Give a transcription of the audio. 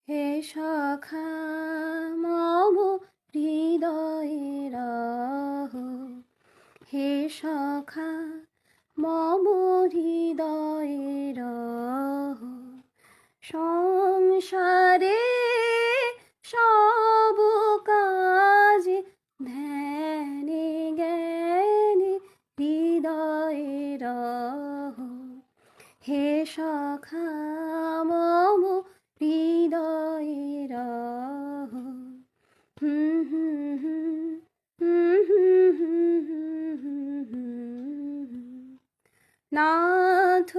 হে সখা মম হৃদয়ে রহ, হে সখা মম হৃদয়ে রহ। সংসারে সব কাজে ধ্যানে জ্ঞানে হৃদয়ে রহ, হে সখা মম হৃদয়ে রহ। হুম হুম হুম হুম হুম হুম হুম হুম হুম। নাথ